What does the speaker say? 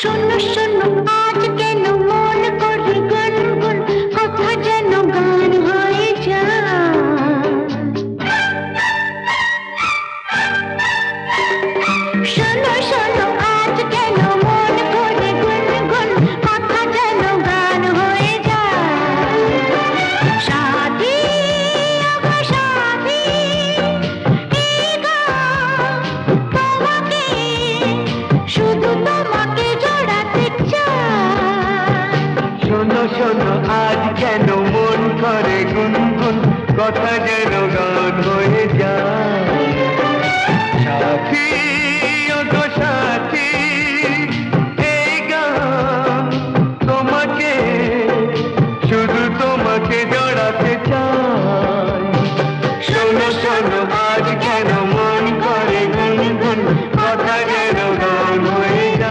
শোনো শোনো আজ কেন মন করে গুনগুন কথা যেন গান হয়ে যায়। শোনো শোনো আজ কেন মন করে গুনগুন কথা যেন গান হয়ে যায়। সাথী আগো সাথী এই গান তোমাকে শুধু তোমাকে জড়াতে চায়। শোনো শোনো আজ কেন মন করে গুনগুন কথা যেন